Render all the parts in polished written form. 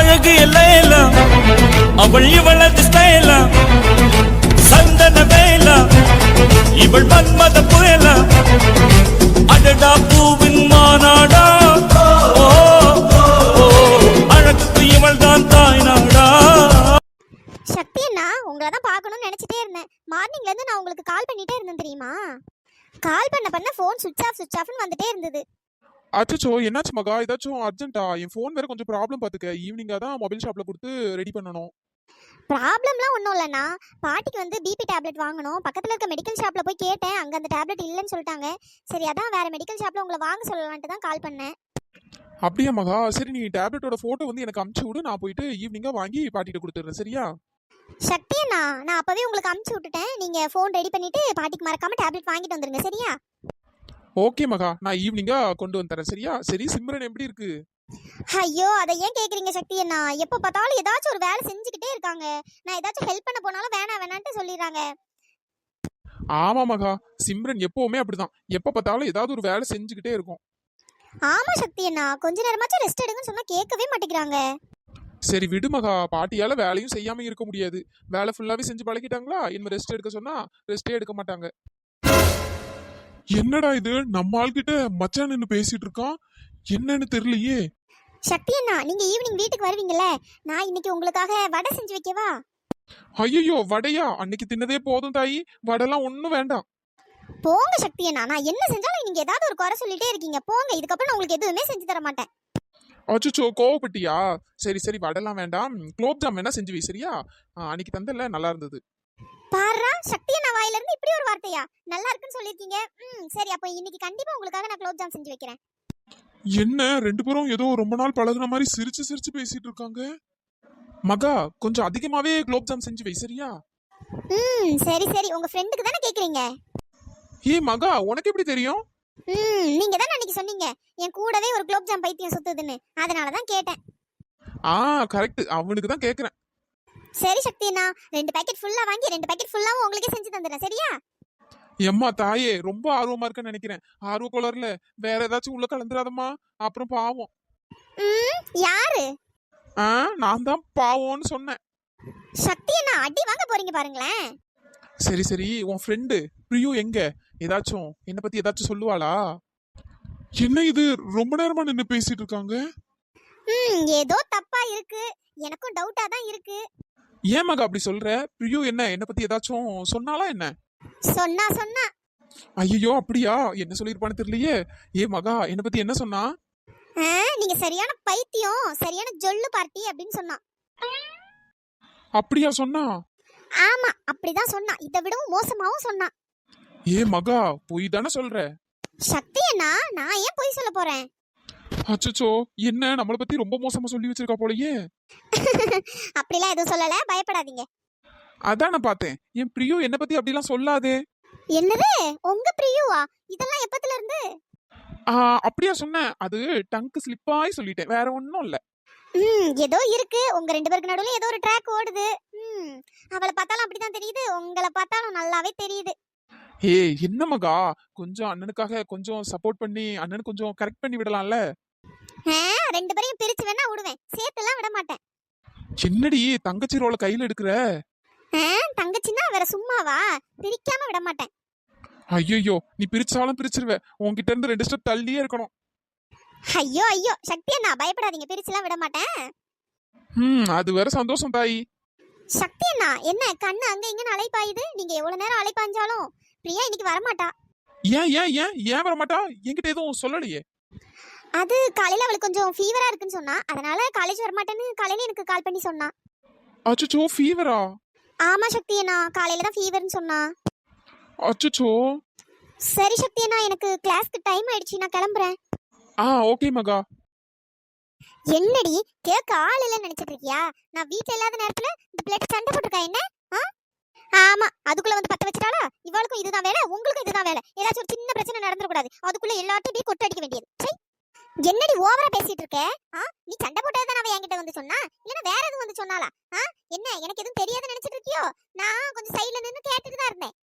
அழகு எல்லாம் அவள் இவளது ஸ்டைலா சந்தன வேலா இவள் மன்மத புயலா அடடா பூவின் மாநாடா ஓ அழகுக்கு இவள் தான் தாய் நாடா. சக்தி அண்ணா, உங்களை தான் பார்க்கணும்னு நினைச்சிட்டே இருந்தேன். மார்னிங்ல இருந்து நான் உங்களுக்கு கால் பண்ணிட்டே இருந்தேன் தெரியுமா? கால் பண்ண ஃபோன் சுவிட்ச் ஆஃப்னு வந்துட்டே இருந்தது. அச்சோ, என்னாச்சு மகா? ஏதாச்சும் அர்ஜென்ட்டா? என் ஃபோன் வேற கொஞ்சம் ப்ராப்ளம் பாத்துக்க. ஈவினிங்கா தான் மொபைல் ஷாப்ல கொடுத்து ரெடி பண்ணணும். ப்ராப்ளம்லாம் ஒன்றும் இல்லைண்ணா. பாட்டிக்கு வந்து பிபி டேப்லெட் வாங்கணும். பக்கத்தில் இருக்க மெடிக்கல் ஷாப்பில் போய் கேட்டேன், அங்கே அந்த டேப்லெட் இல்லைன்னு சொல்லிட்டாங்க. சரி, அதான் வேற மெடிக்கல் ஷாப்பில் உங்களை வாங்க சொல்லலான்ட்டு தான் கால் பண்ணேன். அப்படியா மகா? சரி, நீ டேப்லெட்டோட போட்டோ வந்து எனக்கு அனுப்பிச்சு விடு. நான் போயிட்டு ஈவினிங்கா வாங்கி பாட்டிட்டு கொடுத்துட்றேன். சரியா? சக்தி அண்ணா, நான் அப்போவே உங்களுக்கு அனுப்பிச்சு விட்டுட்டேன். நீங்கள் ஃபோன் ரெடி பண்ணிட்டு பாட்டிக்கு மறக்காம டேப்லெட் வாங்கிட்டு வந்துருங்க. சரியா? ஓகே மகா, நான் ஈவினிங்கா கொண்டு வந்துறேன். சரியா? சரி, சிம்ரன் எப்படி இருக்கு? ஐயோ, அதை ஏன் கேட்குறீங்க சக்தி அண்ணா? எப்போ பார்த்தாலும் ஏதாச்சும் ஒரு வேலை செஞ்சுக்கிட்டே இருக்காங்க. நான் ஏதாச்சும் ஹெல்ப் பண்ண போனாலும் வேணான்ட்டு சொல்லிடுறாங்க. ஆமா மகா, சிம்ரன் எப்பவுமே அப்படிதான். எப்ப பார்த்தாலும் ஏதாவது ஒரு வேலை செஞ்சுக்கிட்டே இருக்கும். ஆமா சக்தி அண்ணா, கொஞ்ச நேரமாச்சும் ரெஸ்ட் எடுங்கன்னு சொன்னா கேட்கவே மாட்டேங்கிறாங்க. சரி விடு மகா, பாட்டியால வேலையும் செய்யாம இருக்க முடியாது. வேலை ஃபுல்லாவே செஞ்சு பழகிட்டாங்களா? இனிமே ரெஸ்ட் எடுக்க சொன்னா ரெஸ்டே எடுக்க மாட்டாங்க. என்னடா இது, நம்ம ஆள்கிட்ட மச்சான் நின்னு பேசிட்டு இருக்கான், என்னன்னு தெரியலையே. சக்தி அண்ணா, நீங்க ஈவினிங் வீட்டுக்கு வருவீங்கல்ல, நான் இன்னைக்கு உங்களுக்காக வடை செஞ்சு வைக்கவா? ஐயோ, வடையா? அன்னைக்கு தின்னதே போதும் தாயி, வடைலாம் ஒண்ணும் வேண்டாம். போங்க சக்தி அண்ணா, நான் என்ன செஞ்சாலும் நீங்க ஏதாவது ஒரு குறை சொல்லிட்டே இருக்கீங்க. போங்க, இதுக்கப்புறம் நான் உங்களுக்கு எதுவுமே செஞ்சு தர மாட்டேன். அச்சோ, கோவப்பட்டியா? சரி சரி, வடைலாம் வேண்டாம். குலோப் ஜாம் வேணா செஞ்சு வை. சரியா? அன்னைக்கு தந்தல, நல்லா இருந்தது. பாரா, சக்தி அண்ணா வாயில இருந்து இப்படி ஒரு வார்த்தையா? நல்லா இருக்குன்னு சொல்லிருக்கீங்க. சரி, அப்ப இன்னைக்கு கண்டிப்பா உங்களுக்காக நான் குலோப் ஜாம் செஞ்சு வைக்கிறேன். என்ன ரெண்டு பேரும் ஏதோ ரொம்ப நாள் பழகுன மாதிரி சிரிச்சு சிரிச்சு பேசிட்டு இருக்காங்க. மகா, கொஞ்சம் அதிகமாவே குலோப் ஜாம் செஞ்சு வை. சரியா? சரி சரி, உங்க ஃப்ரெண்டுக்கு தானே கேக்குறீங்க? ஏய் மகா, உனக்கு எப்படி தெரியும்? நீங்க தான் அன்னைக்கு சொன்னீங்க என் கூடவே ஒரு குலோப் ஜாம் பைத்தியம் சுத்துதுன்னு, அதனால தான் கேட்டேன். கரெக்ட், அவனுக்கு தான் கேக்குறேன். சரி சக்தி அண்ணா, 2 பாக்கெட் ஃபுல்லா வாங்கி 2 பாக்கெட் ஃபுல்லாவும் உங்களுக்கே செஞ்சு தந்துறேன். சரியா? எம்மா தாயே, ரொம்ப ஆர்வமா இருக்கன்னு நினைக்கிறேன். ஆர்வ கோளாறுல வேற ஏதாச்சும் உள்ள கலந்துராதம்மா, அப்புறம் பாவம். யாரு? நான் தான் பாவம்னு சொன்னேன். சக்தி அண்ணா, அடி வாங்க போறீங்க பாருங்களேன். சரி சரி, உன் ஃப்ரெண்டு பிரியு எங்க? ஏதாச்சும் என்ன பத்தி ஏதாச்சும் சொல்லுவாளா? என்ன இது, ரொம்ப நேரமா நின்னு பேசிட்டு இருக்காங்க. ஏதோ தப்பா இருக்கு, எனக்கும் டவுட்டா தான் இருக்கு. ஏன் மகா அப்படி சொல்ற? பிரியு என்ன பத்தி ஏதாச்சும் சொன்னாலா என்ன? சொன்னா ஐயோ, அப்படியா? என்ன சொல்லிருப்பான்னு தெரியலையே. ஏ மகா, என்ன பத்தி என்ன சொன்னா? நீங்க சரியான பைத்தியம், சரியான ஜொல்லு பார்ட்டி அப்படின்னு சொன்னா. அப்படியா சொன்னா? ஆமா, அப்படிதான் சொன்னா. இதை விடவும் மோசமாவும் சொன்னா. ஏ மகா, பொய் தானே சொல்ற? சக்தி அண்ணா, நான் ஏன் பொய் சொல்ல போறேன்? அச்சோ, என்ன நம்மள பத்தி ரொம்ப மோசமா சொல்லி வச்சிருக்கா போலயே. அப்படிலாம் எதுவும் சொல்லல, பயப்படாதீங்க. அதான் நான் பார்த்தேன். என் பிரியு என்ன பத்தி அப்படிலாம் சொல்லாதே. என்னது, உங்க பிரியுவா? இதெல்லாம் எப்பத்துல இருந்து? அப்படியா சொன்னேன்? அது டங்க் ஸ்லிப்பாய் சொல்லிட்டேன், வேற ஒன்னும் இல்ல. ஏதோ இருக்கு, உங்க 2 பேருக்கு நடுவுல ஏதோ ஒரு ட்ராக் ஓடுது. அவளை பார்த்தாலும் அப்படிதான் தெரியுது, உங்களை பார்த்தாலும் நல்லாவே தெரியுது. ஏய், என்ன மகா, கொஞ்சம் அண்ணனுக்காக கொஞ்சம் சப்போர்ட் பண்ணி அண்ணனுக்கு கொஞ்சம் கரெக்ட் பண்ணி விடலாம்ல. 2 பேரையும் பிரிச்சு வேணா விடுவேன், சேர்த்துலாம் விட மாட்டேன். என்னடி தங்கச்சி ரோல கையில எடுக்கிற? தங்கச்சின்னா வேற சும்மாவா? பிரிக்காம விட மாட்டேன். ஐயோ, நீ பிரிச்சாலும் பிரிச்சிருவ. உன்கிட்ட இருந்து 2 ஸ்டெப் தள்ளியே இருக்கணும். ஐயோ சக்தி அண்ணா, பயப்படாதீங்க, பிரிச்சுலாம் விட மாட்டேன். அது வேற சந்தோஷம் தாயி. சக்தி அண்ணா, என்ன கண்ணு அங்க இங்கன்னு அலைப்பாயுது? நீங்க எவ்வளவு நேரம் அலைப்பாஞ்சாலும் பிரியா இன்னைக்கு வரமாட்டா. ஏன் வரமாட்டா? என்கிட்ட எதுவும் சொல்லலையே. அது காலையில அவளுக்கு கொஞ்சம் ஃபீவரா இருக்குன்னு சொன்னா, அதனால காலேஜ் வரமாட்டேன்னு காலையில எனக்கு கால் பண்ணி சொன்னா. அச்சோ, ஃபீவரா? ஆமா சக்தி அண்ணா, காலையில தான் ஃபீவர்னு சொன்னா. அச்சோ. சரி சக்தி அண்ணா, எனக்கு கிளாஸ்க்கு டைம் ஆயிடுச்சு, நான் கிளம்புறேன். ஓகே மகா. என்னடி கேட்க ஆள் இல்லைன்னு நினைச்சிட்டு இருக்கியா? நான் வீட்டுல இல்லாத நேரத்துல இந்த பிளேட் சண்டை போட்டுருக்கா என்ன? ஆமா, அதுக்குள்ள வந்து பத்த வச்சிட்டாளா? இவளுக்கும் இதுதான் வேலை, உங்களுக்கும் இதுதான் வேலை. ஏதாச்சும் ஒரு சின்ன பிரச்சனை நடந்துடக்கூடாது, அதுக்குள்ள எல்லாத்தையும் போய் கொட்டை அடிக்க வேண்டியது. என்னடி ஓவரா பேசிட்டு இருக்க? நீ சண்டை போட்டதான் அவ என்கிட்ட வந்து சொன்னா, இல்லன்னா வேற எதுவும் வந்து சொன்னாளா? என்ன எனக்கு எதுவும் தெரியாதுன்னு நினைச்சிட்டு இருக்கியோ? நான் கொஞ்சம் சைடுல நின்னு கேட்டுட்டு தான் இருந்தேன்.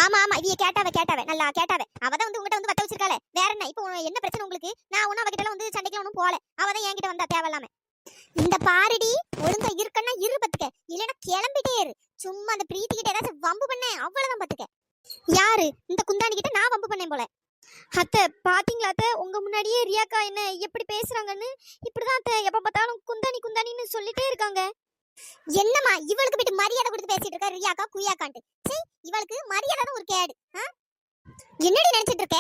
ஆமா இவ கேட்டாவே நல்லா கேட்டாவே. அவதான் வந்து உங்ககிட்ட வந்து பத்த வச்சிருக்காளே, வேற என்ன? இப்போ என்ன பிரச்சனை உங்களுக்கு? நான் ஒன்னும் அவகிட்ட வந்து சண்டைக்கு ஒன்னும் போல, அவதான் என்கிட்ட வந்தா தேவையில்லாம. இந்த பாருடி, ஒழுங்கா இருக்கன்னா இரு பத்துக்க, இல்லனா கிளம்பிட்டே இரு. சும்மா அந்த பிரீத்தி கிட்ட ஏதாச்சும் வம்பு பண்ண அவ்வளவுதான் பத்துக்க. யாரு இந்த குந்தாணி கிட்ட நான் வம்பு பண்ணேன் போல. அத்தை பாத்தீங்களா அத்தை, உங்க முன்னாடியே ரியாக்கா என்ன எப்படி பேசுறாங்கன்னு. இப்படிதான் அத்தை எப்ப பார்த்தாலும் குந்தாணி குந்தாணின்னு சொல்லிட்டே இருக்காங்க. என்னம்மா இவளுக்கு போயிட்டு மரியாதை கொடுத்து பேசிட்டு இருக்கா ரியாக்கா குய்யாக்கான்ட்டு. சீ, இவளுக்கு மரியாதை தான் ஒரு கேடு. என்னடி நினைச்சிட்டு இருக்க?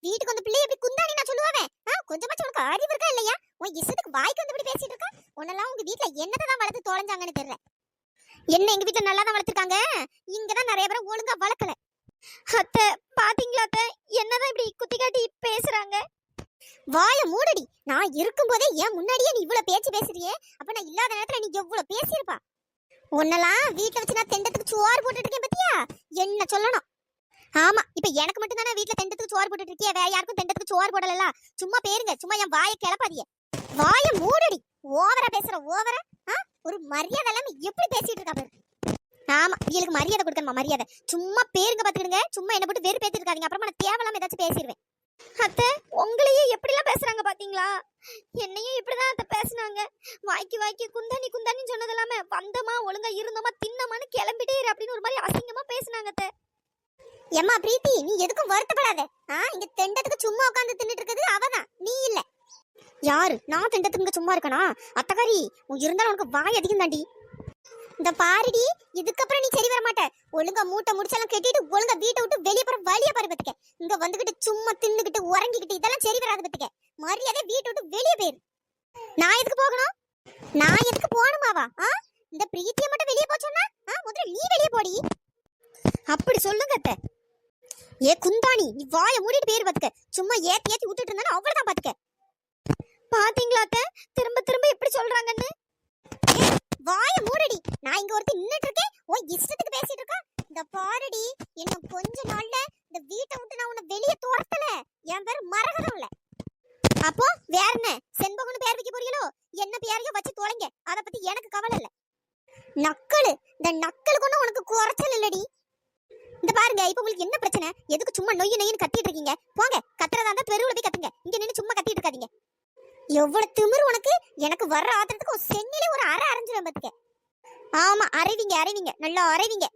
வீட்டுக்கு வந்து பிள்ளை எப்படி குந்தாணி நான் சொல்லுவாவே? கொஞ்சமாச்சும் உனக்கு அறிவு இருக்கா இல்லையா? உன் இஷ்டத்துக்கு வாய்க்கு வந்து இப்படி பேசிட்டு இருக்கா? உன்னெல்லாம் உங்க வீட்ல என்னதான் வளர்த்து தொலைஞ்சாங்கன்னு தெரியல. என்ன எங்க வீட்ல நல்லா தான் வளர்த்திருக்காங்க, இங்கதான் நிறைய பேரை ஒழுங்கா வளர்க்கல. அத்தை பாத்தீங்களா அத்தை, என்னதான் இப்படி குத்தி காட்டி பேசுறாங்க. வாய மூடடி. நான் இருக்கும்போதே ஏன் முன்னாடியே நீ இவ்வளவு பேச்சு பேசுறியே, அப்ப நான் இல்லாத நேரத்துல நீ எவ்வளவு பேசியிருப்பா. உன்னெல்லாம் வீட்டுல வச்சு நான் தெண்டத்துக்கு சோறு போட்டுட்டு இருக்கேன் பத்தியா? என்ன சொல்லணும்? ஆமா, இப்ப எனக்கு மட்டும் தானே வீட்டுல தெண்டத்துக்கு சோறு போட்டுட்டு இருக்கிய, வேற யாருக்கும் தெண்டத்துக்கு சோறு போடல. சும்மா பேருங்க, சும்மா என் வாயை கிளப்பாதிய. வாய மூடடி. ஓவரா பேசுற ஓவரா. ஒரு மரியாதை இல்லாம எப்படி பேசிட்டு இருக்கா பாரு. ஆமா, இவளுக்கு மரியாதை கொடுக்கணுமா? மரியாதை சும்மா பேருங்க பாத்துக்கிடுங்க. சும்மா என்ன போட்டு வெறு பேசிட்டு இருக்காதீங்க, அப்புறமா நான் தேவையில்லாம ஏதாச்சும் பேசிடுவேன். அத்தை உங்களையே எப்படிலாம் பேசுறாங்க பாத்தீங்களா? என்னையும் இப்படிதான் அத்தை பேசுனாங்க. வாய்க்கு குந்தாணி குந்தாணின்னு சொன்னது இல்லாம வந்தமா ஒழுங்கா இருந்தோமா தின்னமான்னு கிளம்பிட்டே இரு அப்படின்னு ஒரு மாதிரி அசிங்கமா பேசுனாங்க அத்தை. ஏம்மா பிரீத்தி, நீ எதுக்கும் வருத்தப்படாத. இங்க தெண்டத்துக்கு சும்மா உட்கார்ந்து தின்னுட்டு இருக்குது அவதான், நீ இல்ல. யாரு? நான் தெண்டத்துக்கு சும்மா இருக்கனா? அத்தகாரி, உன் இருந்தாலும் உனக்கு வாய் அதிகம் தாண்டி. இந்த பாருடி, இதுக்கப்புறம் நீ சரி வர மாட்ட. ஒழுங்கா மூட்டை முடிச்சாலும் கட்டிட்டு ஒழுங்கா வீட்டை விட்டு வெளியே போற வழியா பாரு பத்துக்க. இங்க வந்துகிட்டு சும்மா தின்னுகிட்டு உறங்கிக்கிட்டு இதெல்லாம் சரி வராது பத்துக்க. மரியாதை வீட்டை விட்டு வெளியே போயிரு. நான் எதுக்கு போகணும்? நான் எதுக்கு போகணுமாவா? இந்த பிரீத்தியை மட்டும் வெளியே போச்சோன்னா முதல்ல நீ வெளியே போடி. அப்படி சொல்லுங்க அத்தை. ஏ குந்தாணி, நீ வாய மூடிட்டு பேரு பாத்துக்க. சும்மா ஏத்தி ஏத்தி விட்டுட்டு இருந்தா அவ்வளவுதான் பாத்துக்க. பாத்தீங்களா அத்தை, திரும்ப திரும்ப எப்படி சொல்றாங்கன்னு. வாய மூடடி. நான் இங்க ஒருத்தி நின்னுட்டு இருக்கேன், உன் இஷ்டத்துக்கு பேசிட்டு இருக்கா. இந்த பாருடி, இன்னும் கொஞ்ச நாள்ல இந்த வீட்டை விட்டு நான் உன்னை வெளியே துரத்தல, என் பேரு மரகதம் இல்ல. அப்போ வேற என்ன செண்பகம்னு பேர் வைக்க போறீங்களோ? என்ன பேரையோ வச்சு தொலைங்க, அத பத்தி எனக்கு கவலை இல்ல. நக்கலு, இந்த நக்கலுக்கு ஒண்ணு உனக்கு குறைச்சல் இல்லடி. இந்த பாருங்க, இப்ப உங்களுக்கு என்ன பிரச்சனை? எதுக்கு சும்மா நொய்யு நொய்யுன்னு கத்திட்டு இருக்கீங்க? போங்க, கத்துறதா இருந்தா தெருவுல போய் கத்துங்க, இங்க நின்னு சும்மா கத்திட்டு இருக்காதீங்க. எவ்வளவு திமிரு உனக்கு! எனக்கு வர்ற ஆத்திரத்துக்கு ஒரு சென்னிலே ஒரு அரை அரைஞ்சிடும் பத்துக்க. ஆமா, அரைவீங்க நல்லா அரைவீங்க.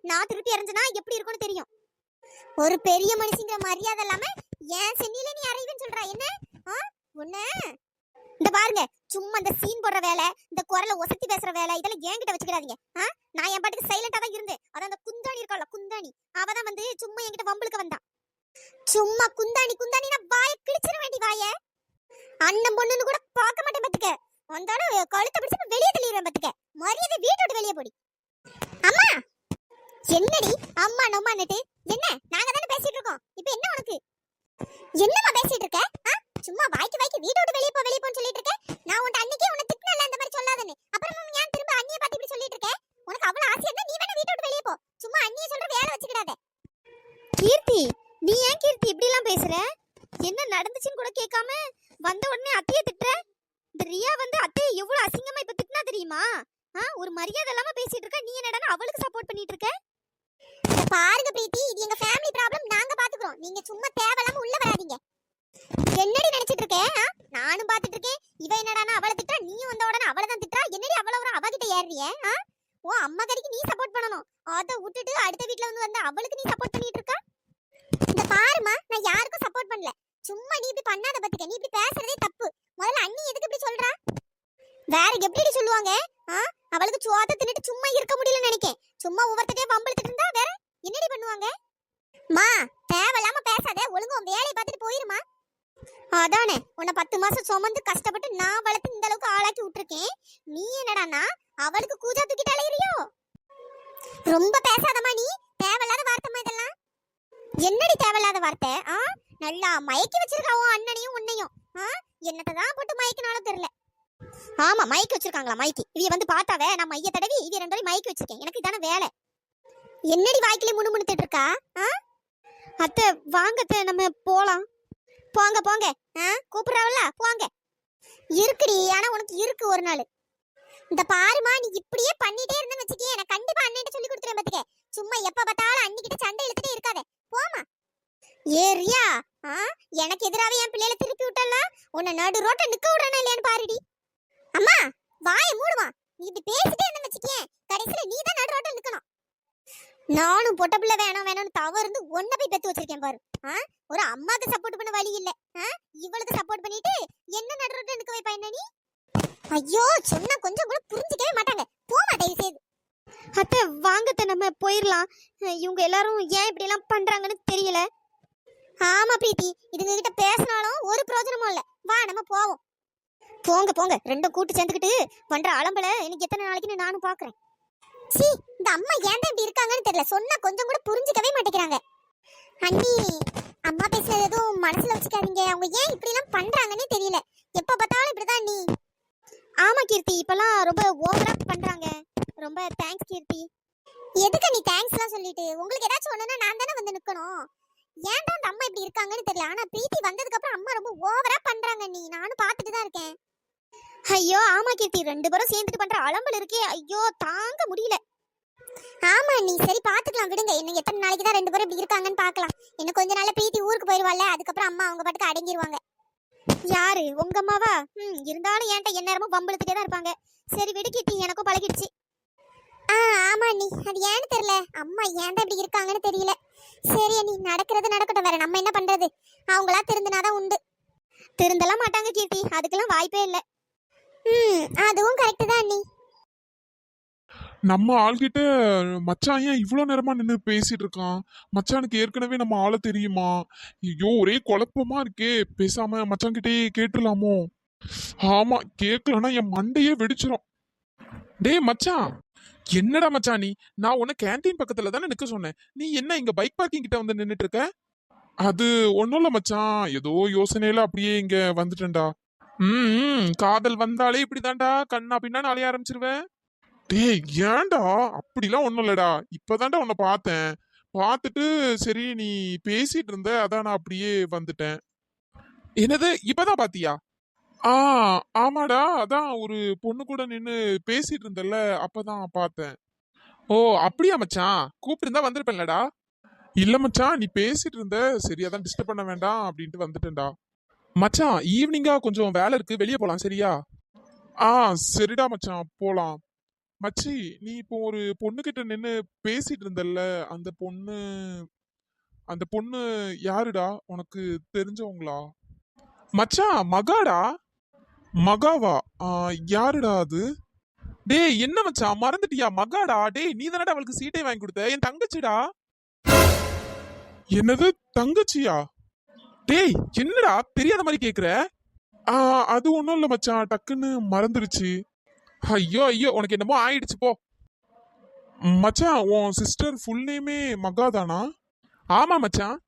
நான் திருப்பி அரைஞ்சனா எப்படி இருக்கும்னு தெரியும். ஒரு பெரிய மனுஷங்கிற மரியாதை இல்லாம ஏன் சென்னில நீ அரைவேன்னு சொல்றா என்ன? உன்ன இந்த பாருங்க, சும்மா இந்த சீன் போடுற வேலை, இந்த குரலை ஒசத்தி பேசுற வேலை இதெல்லாம் என்கிட்ட வச்சுக்கிறாதீங்க. நான் என் பாட்டுக்கு சைலண்டா தான் இருந்தேன். அதான் அந்த குந்தாணி இருக்காள, குந்தாணி, அவதான் வந்து சும்மா என்கிட்ட வம்பளுக்கு வந்தா. சும்மா குந்தாணி குந்தாணி நான் வாயை கிழிச்சிட வேண்டி வாய. அண்ணன் பொண்ணுன்னு கூட பார்க்க மாட்டேன் பத்துக்க. வந்தாலும் கழுத்தை பிடிச்சு வெளியே தள்ளிடுவேன் பத்துக்க. மரியாதை வீட்டை விட்டு வெளியே போடி. அம்மா, என்னடி அம்மா நொம்மான்னுட்டு? என்ன நாங்க தானே பேசிட்டு இருக்கோம், இப்ப என்ன உனக்கு? என்னம்மா பேசிட்டு இருக்க? சும்மா வாய்க்கு வீட்டை விட்டு வெளியே போன்னு சொல்லிட்டு இருக்க. நான் உன்ட்ட அன்னைக்கே உன்னை திட்டினல அந்த மாதிரி சொல்லாதன்னு, அப்புறம் ஏன் திரும்ப அண்ணியை பார்த்து இப்படி சொல்லிட்டு இருக்க? உனக்கு அவ்வளவு ஆசையா இருந்தா நீ வேணா வீட்டை விட்டு வெளியே போ. சும்மா அண்ணியை சொல்ற வேலை வச்சுக்கிடாத. கீர்த்தி, நீ ஏன் கீர்த்தி இப்படி எல்லாம் பேசுற? என்ன நடந்துச்சுன்னு கூட கேட்காம வந்த உடனே அத்தையை திட்டுற. இந்த ரியா வந்து அத்தையை எவ்வளவு அசிங்கமா இப்ப திட்டினா தெரியுமா? ஒரு மரியாதை இல்லாம பேசிட்டு இருக்க. நீ என்னடா அவளுக்கு சப்போர்ட் பண்ணிட்டு இருக்க? பாருங்க பிரீத்தி, இது எங்க ஃபேமிலி ப்ராப்ளம், நாங்க பாத்துக்கிறோம். நீங்க சும்மா தேவையில்லாம உள்ள வராதீங்க. என்னடி நினைச்சிட்டு இருக்க? நானும் பாத்துட்டு இருக்கேன். இவ என்னடானா அவளை திட்டா, நீயும் வந்த உடனே அவளை தான் திட்டா. என்னடி அவ்வளவு ஒரு அவகிட்ட ஏறிய? ஓ அம்மா கறிக்கு நீ சப்போர்ட் பண்ணணும். அதை விட்டுட்டு அடுத்த வீட்ல வந்து அவளுக்கு நீ சப்போர்ட் பண்ணிட்டு இருக்கா. இந்த பாருமா, நான் யாருக்கும் சப்போர்ட் பண்ணல. சும்மா நீ இப்படி பண்ணாத பத்துக்க. நீ இப்படி பேசுறதே தப்பு. முதல்ல அண்ணி எதுக்கு இப்படி சொல்றா? வேற எப்படி சொல்லுவாங்க? அவளுக்கு சோத்த தின்னுட்டு சும்மா இருக்க முடியலன்னு நினைக்கேன். சும்மா ஒவ்வொருத்தட்டே வம்பளுத்துட்டு இருந்தா வேற என்னடி பண்ணுவாங்க? மா, தேவையில்லாம பேசாத, ஒழுங்கா வேலையை பார்த்துட்டு போயிருமா. அதானே, உன்னை 10 மாசம் சுமந்து கஷ்டப்பட்டு நான் வளர்த்து இந்த அளவுக்கு ஆளாக்கி விட்டுருக்கேன். நீ என்னடானா அவளுக்கு கூஜா தூக்கிட்டு அலையறியோ? ரொம்ப பேசாதமா நீ. தேவையில்லாத வார்த்தைமா இதெல்லாம். என்னடி தேவையில்லாத வார்த்தை? நல்லா மயக்கி வச்சிருக்காவோ அண்ணனையும் உன்னையும். என்னதான் போட்டு மயக்கினாலும் தெரியல. ஆமா, மயக்கி வச்சிருக்காங்களா? மயக்கி இவ வந்து பார்த்தாவே நான் மைய தடவி இவ 2 பேரும் மயக்கி வச்சிருக்கேன். எனக்கு இதான வேலை. என்னடி வாய்க்கிலே முணுமுணுத்துட்டு இருக்கா? அத்தை வாங்க அத்தை, நம்ம போலாம். போங்க போங்க, கூப்பிடுறாவல்ல போங்க. இருக்குடி, ஆனா உனக்கு இருக்கு ஒரு நாள். இந்த பாருமா, நீ இப்படியே பண்ணிட்டே இருந்தேன்னு வச்சுக்கே, நான் கண்டிப்பா அண்ணன்ட்ட சொல்லி கொடுத்துறேன் பாத்துக்க. சும்மா எப்ப பார்த்தாலும் அண்ணிக்கிட்ட சண்டை இழுத்துட்டே இருக்காத, போமா. ஏ ரியா, எனக்கு எதிராவே என் பிள்ளைகளை திருப்பி விட்டலாம். உன்னை நடு ரோட்ட நிக்க விடுறேனா இல்லையான்னு பாருடி. அம்மா, இப்படி பேசிட்டே இருந்தேன்னு வச்சுக்கேன், கடைசியில நீ தான் நடு ரோட்ல நிக்கணும். நானும் பொட்ட பிள்ளை வேணும் வேணும்னு தவறு ஒன்ன போய் பெத்து வச்சிருக்கேன் பாரு. ஒரு அம்மாக்கு சப்போர்ட் பண்ண வழி இல்ல, இவளுக்கு சப்போர்ட் பண்ணிட்டு என்ன நடு ரோட்ல நிக்க வைப்பா என்ன நீ? ஐயோ, சொன்னா கொஞ்சம் கூட புரிஞ்சுக்கவே மாட்டாங்க. போமா தயவு செய்து. அத்தை வாங்கத்த நம்ம போயிடலாம். இவங்க எல்லாரும் ஏன் இப்படி எல்லாம் பண்றாங்கன்னு தெரியல. ஆமா பிரீத்தி, இதுங்க கிட்ட பேசினாலும் ஒரு பிரயோஜனமும் இல்ல. வா நம்ம போவோம். போங்க போங்க, ரெண்டும் கூட்டு சேர்ந்துக்கிட்டு பண்ற அலம்பல எனக்கு எத்தனை நாளைக்குன்னு நானும் பாக்குறேன். சி, இந்த அம்மா ஏன் இப்படி இருக்காங்கன்னு தெரியல. சொன்னா கொஞ்சம் கூட புரிஞ்சுக்கவே மாட்டேங்கிறாங்க. அண்ணி, அம்மா பேசுறது எதுவும் மனசுல வச்சுக்காதீங்க. அவங்க ஏன் இப்படி எல்லாம் பண்றாங்கன்னே தெரியல. எப்ப பார்த்தாலும் இப்படிதான் நீ. ஆமா கீர்த்தி, இப்பெல்லாம் ரொம்ப ஓவரா பண்றாங்க. ரொம்ப தேங்க்ஸ் கீர்த்தி. எதுக்கு நீ தேங்க்ஸ் எல்லாம் சொல்லிட்டு? உங்களுக்கு ஏதாச்சும் ஒண்ணுன்னா நான் தானே வந்து நிக்கணும். ஏன்டா அந்த அம்மா இப்படி இருக்காங்கன்னு தெரியல. ஆனா பிரீத்தி வந்ததுக்கு அப்புறம் அம்மா ரொம்ப ஓவரா பண்றாங்க. நீ நானும் பாத்துட்டு தான் இருக்கேன். ஐயோ ஆமா கீர்த்தி, ரெண்டு பேரும் சேர்ந்துட்டு பண்ற அலம்பல் இருக்கே, ஐயோ தாங்க முடியல. ஆமா நீ சரி பாத்துக்கலாம் விடுங்க. இன்னும் எத்தனை நாளைக்கு தான் ரெண்டு பேரும் இப்படி இருக்காங்கன்னு பாக்கலாம். இன்னும் கொஞ்ச நாள்ல பிரீத்தி ஊருக்கு போயிருவாள்ல, அதுக்கப்புறம் அம்மா அவங்க பாட்டுக்கு அடங்கிடுவாங்க. யாரு உங்க அம்மாவா? இருந்தாலும் என்கிட்ட எந்நேரமும் வம்பிழுத்துட்டே தான் இருப்பாங்க. சரி விடு கீர்த்தி, எனக்கும் பழகிடுச்சு. ஆமா நீ, அது ஏன்னு தெரியல. அம்மா ஏன் தான் இப்படி இருக்காங்கன்னு தெரியல. சரி நீ, நடக்கிறது நடக்கட்டும். வேற நம்ம என்ன பண்றது? அவங்களா திருந்தினாதான் உண்டு. திருந்தலாம் மாட்டாங்க கீர்த்தி, அதுக்கெல்லாம் வாய்ப்பே இல்லை. அதுவும் கரெக்ட் தான் நீ. நம்ம ஆள்கிட்ட மச்சான் ஏன் இவ்வளோ நேரமா நின்று பேசிட்டு இருக்கான்? மச்சானுக்கு ஏற்கனவே நம்ம ஆளை தெரியுமா? ஐயோ ஒரே குழப்பமா இருக்கே. பேசாம மச்சான் கிட்டே கேட்டுலாமோ? ஆமா, கேட்கலன்னா என் மண்டையே வெடிச்சிரும். டேய் மச்சான், என்னடா மச்சான் நீ? நான் உன்னை கேண்டீன் பக்கத்துல தானே நிக்க சொன்னேன். நீ என்ன இங்க பைக் பார்க்கிங் கிட்ட வந்து நின்னுட்டு இருக்க? அது ஒன்றும் இல்லை மச்சான், ஏதோ யோசனையில அப்படியே இங்க வந்துட்டேன்டா. காதல் வந்தாலே இப்படிதான்டா, கண்ணா பின்னான்னு அலைய ஆரம்பிச்சிருவேன். டேய் ஏன்டா? அப்படிலாம் ஒன்றும் இல்லடா, இப்பதான்டா உன்னை பார்த்தேன். பார்த்துட்டு சரி நீ பேசிட்டு இருந்த, அதான் நான் அப்படியே வந்துட்டேன். என்னது இப்பதான் பாத்தியா? ஆமாடா, அதான் ஒரு பொண்ணு கூட நின்று பேசிட்டு இருந்தல, அப்பதான் பார்த்தேன். ஓ அப்படியா மச்சான், கூப்பிட்டு இருந்தா வந்திருப்பேன்லடா. இல்ல மச்சான், நீ பேசிட்டு இருந்த, சரி அதான் டிஸ்டர்ப் பண்ண வேண்டாம் அப்படின்ட்டு வந்துட்டேன்டா. மச்சான் ஈவினிங்கா கொஞ்சம் வேலை இருக்கு, வெளியே போலாம் சரியா? சரிடா மச்சான், போலாம். மச்சி, நீ இப்போ ஒரு பொண்ணு கிட்ட நின்று பேசிட்டு இருந்தல்ல, அந்த பொண்ணு யாருடா? உனக்கு தெரிஞ்சவங்களா? மச்சான் மகாடா. மகாவா? யாருடா அது? டேய் என்ன மச்சான் மறந்துட்டியா? மகாடா. டேய் நீ தானடா அவளுக்கு சீட்டை வாங்கி கொடுத்த, என் தங்கச்சிடா. என்னது தங்கச்சியா? டேய் என்னடா தெரியாத மாதிரி கேக்குற? அது ஒண்ணும் இல்ல மச்சான், டக்குன்னு மறந்துருச்சு. ஐயோ ஐயோ, உனக்கு என்னமோ ஆயிடுச்சு போ. மச்சான் உன் சிஸ்டர் ஃபுல் நேமே மகாதானா? ஆமா மச்சான்.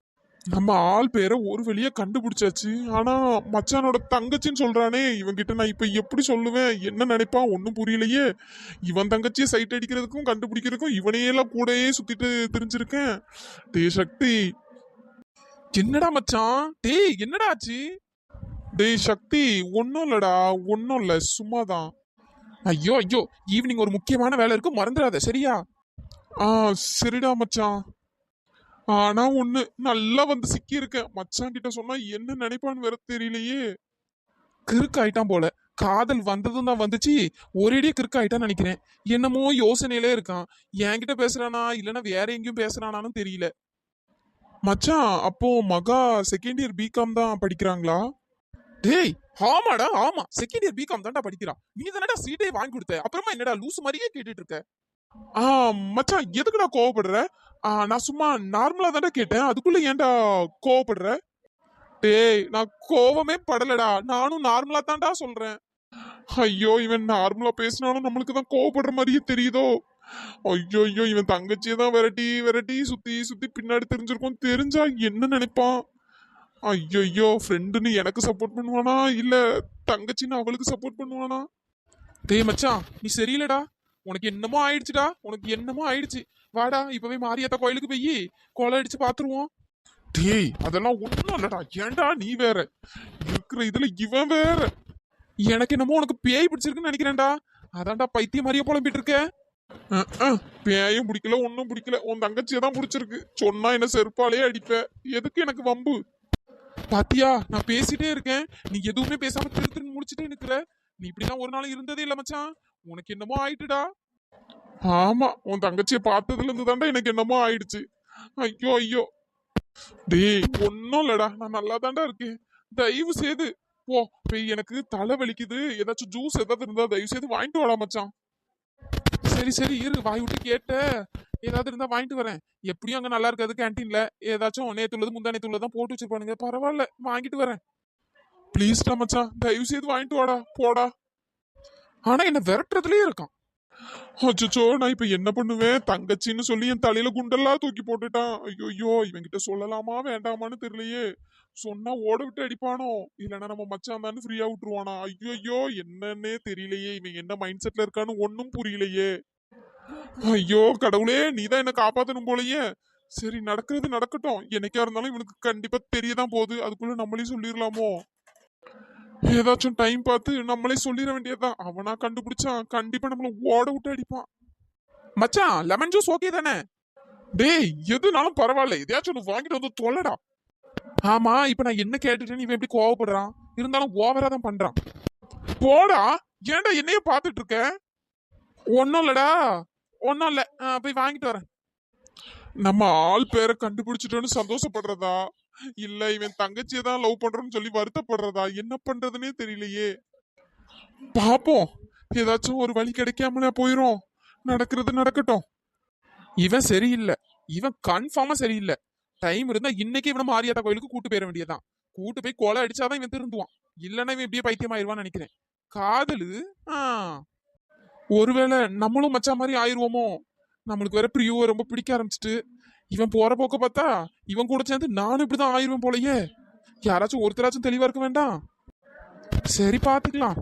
நம்ம ஆள் பேரை ஒரு வழியா கண்டுபிடிச்சாச்சு. ஆனா மச்சானோட தங்கச்சின்னு சொல்றானே, இவன்கிட்ட நான் இப்ப எப்படி சொல்லுவேன்? என்ன நினைப்பான் ஒன்னும் புரியலையே. இவன் தங்கச்சியை சைட் அடிக்கிறதுக்கும் கண்டுபிடிக்கிறதுக்கும் இவனையெல்லாம் கூடயே சுத்திட்டு தெரிஞ்சிருக்கேன். டே சக்தி, என்னடா மச்சான்? டேய் என்னடா ஆச்சு? டேய் சக்தி, ஒன்னும் இல்லடா, ஒன்னும் இல்ல, சும்மாதான். ஐயோ ஐயோ, ஈவினிங் ஒரு முக்கியமான வேலை இருக்கு, மறந்துடாத சரியா? சரிடா மச்சான். ஆனா ஒண்ணு, நல்லா வந்து சிக்கி இருக்கேன். மச்சான் கிட்ட சொன்னா என்ன நினைப்பான்னு வேற தெரியலையே. கிறுக்கு ஆயிட்டான் போல. காதல் வந்ததும் தான் வந்துச்சு, ஒரேடியே கிறுக்கு ஆயிட்டான்னு நினைக்கிறேன். என்னமோ யோசனையிலே இருக்கான். என்கிட்ட பேசுறானா இல்லைன்னா வேற எங்கேயும் பேசுறானான்னு தெரியல. மச்சான் அப்போ மகா செகண்ட் இயர் பிகாம் தான் படிக்கிறாங்களா? டேய் ஆமாடா, ஆமா செகண்ட் இயர் பிகாம் தான்டா படிக்கிறான். நீ தானடா சீட்டே வாங்கி கொடுத்த, அப்புறமா என்னடா லூசு மாதிரியே கேட்டுட்டு இருக்க? மச்சான் எதுக்குடா கோவப்படுற? நான் சும்மா நார்மலா தானே கேட்டேன், அதுக்குள்ள ஏன்டா கோவப்படுற? டேய் நான் கோவமே படலடா, நானும் நார்மலா தான்டா சொல்றேன். ஐயோ இவன் நார்மலா பேசினாலும் நம்மளுக்கு தான் கோவப்படுற மாதிரியே தெரியுதோ. ஐயோ ஐயோ, இவன் தங்கச்சியை தான் விரட்டி விரட்டி சுத்தி சுத்தி பின்னாடி தெரிஞ்சிருக்கும். தெரிஞ்சா என்ன நினைப்பான்? ஐயோ, ஃப்ரெண்டுன்னு எனக்கு சப்போர்ட் பண்ணுவானா இல்ல தங்கச்சின்னு அவளுக்கு சப்போர்ட் பண்ணுவானா? டேய் மச்சான் நீ சரியில்லடா, உனக்கு என்னமோ ஆயிடுச்சுடா, உனக்கு என்னமோ ஆயிடுச்சு. வாடா இப்பவே மாரியாத்தா கோயிலுக்கு போய் கோலம் அடிச்சு பாத்துருவோம். டேய் அதெல்லாம் ஒண்ணும் இல்லடா, ஏன்டா நீ வேற இருக்கிற இதுல இவன் வேற. எனக்கு என்னமோ உனக்கு பேய் பிடிச்சிருக்குன்னு நினைக்கிறேன்டா, அதான்டா பைத்திய மாதிரியே புலம்பிட்டு இருக்க. பேயும் பிடிக்கல, ஒன்னும் பிடிக்கல, உன் தங்கச்சியை தான் பிடிச்சிருக்கு. சொன்னா என்ன செருப்பாலே அடிப்ப, எதுக்கு எனக்கு வம்பு? பாத்தியா நான் பேசிட்டே இருக்கேன், நீ எதுவுமே பேசாம திரு முடிச்சுட்டே நிக்கிற. நீ இப்படிதான் ஒரு நாள் இருந்ததே இல்ல மச்சான். உனக்கு என்னமோ ஆயிட்டுடா. ஆமா, உன் தங்கச்சிய பார்த்ததுல இருந்து தாண்டா எனக்கு என்னமோ ஆயிடுச்சு. ஐயோ ஐயோ. டேய் ஒன்னும் இல்லடா, நான் நல்லா தாண்டா இருக்கேன். தயவு செய்து போ. போய் எனக்கு தலை வலிக்குது, ஏதாச்சும் ஜூஸ் ஏதாவது இருந்தா தயவு செய்து வாங்கிட்டு வாடா மச்சான். சரி சரி இரு, வாய் விட்டு கேட்ட. ஏதாவது இருந்தா வாங்கிட்டு வரேன். எப்படியும் அங்க நல்லா இருக்காது கேன்டீன்ல. ஏதாச்சும் நேத்துள்ளது முந்தா நேத்துள்ளது தான் போட்டு வச்சிருப்பானுங்க. பரவாயில்ல, வாங்கிட்டு வரேன். ப்ளீஸ்டா மச்சான், தயவு செய்து வாங்கிட்டு வாடா. போடா. ஆனா என்ன விரட்டுறதுலயே இருக்கான். அச்சோ, நான் இப்ப என்ன பண்ணுவேன்? தங்கச்சின்னு சொல்லி என் தலையில குண்டெல்லாம் தூக்கி போட்டுட்டான். ஐயோ, இவன்கிட்ட சொல்லலாமா வேண்டாமான்னு தெரியலையே. சொன்னா ஓட விட்டு அடிப்பானோ, இல்லைன்னா நம்ம மச்சான் தானே ஃப்ரீயா விட்டுருவானா? ஐயோ, என்னன்னே தெரியலையே. இவன் என்ன மைண்ட் செட்ல இருக்கான்னு ஒன்னும் புரியலையே. ஐயோ கடவுளே, நீதான் என்ன காப்பாத்தணும் போலயே. சரி, நடக்கிறது நடக்கட்டும். என்னைக்கா இருந்தாலும் இவனுக்கு கண்டிப்பா தெரியதான் போகுது. அதுக்குள்ள நம்மளே சொல்லிடலாமோ? ஏதாச்சும் டைம் பார்த்து நம்மளே சொல்லிட வேண்டியதுதான். அவனா கண்டுபிடிச்சான் கண்டிப்பா நம்மள ஓட விட்டு அடிப்பான். மச்சான், லெமன் ஜூஸ் ஓகே தானே? டேய், எதுனாலும் பரவாயில்ல, எதையாச்சும் ஒன்று வாங்கிட்டு வந்து தொலைடா. ஆமா, இப்ப நான் என்ன கேட்டுட்டேன்னு இவன் எப்படி கோவப்படுறான்? இருந்தாலும் ஓவரா தான் பண்றான். போடா. ஏன்டா என்னைய பாத்துட்டு இருக்க? ஒன்னும் இல்லடா, ஒன்னும் இல்ல. போய் வாங்கிட்டு வரேன். நம்ம ஆள் பேரை கண்டுபிடிச்சிட்டோன்னு சந்தோஷப்படுறதா, இல்ல இவன் தங்கச்சியை தான் லவ் பண்றோம்னு சொல்லி வருத்தப்படுறதா, என்ன பண்றதுன்னே தெரியலையே. பாப்போம், ஏதாச்சும் ஒரு வழி கிடைக்காமலே போயிரும். நடக்கிறது நடக்கட்டும். இவன் சரியில்லை, இவன் கன்ஃபார்மா சரியில்லை. டைம் இருந்தா இன்னைக்கு இவனை மாரியாத்தா கோயிலுக்கு கூட்டு போயிட வேண்டியதான். கூட்டு போய் கொலை அடிச்சாதான் இவன் திருந்துவான். இல்லைன்னா இவன் இப்படியே பைத்தியமாயிருவான்னு நினைக்கிறேன். காதலு ஒருவேளை நம்மளும் மச்சா மாதிரி ஆயிருவோமோ? நம்மளுக்கு வேற பிரியுவை ரொம்ப பிடிக்க ஆரம்பிச்சிட்டு, இவன் போற போக்க பார்த்தா இவன் கூட சேர்ந்து நானும் இப்படிதான் ஆயிருவேன் போலயே. யாராச்சும் ஒருத்தராச்சும் தெளிவா இருக்க வேண்டாம்? சரி, பாத்துக்கலாம்.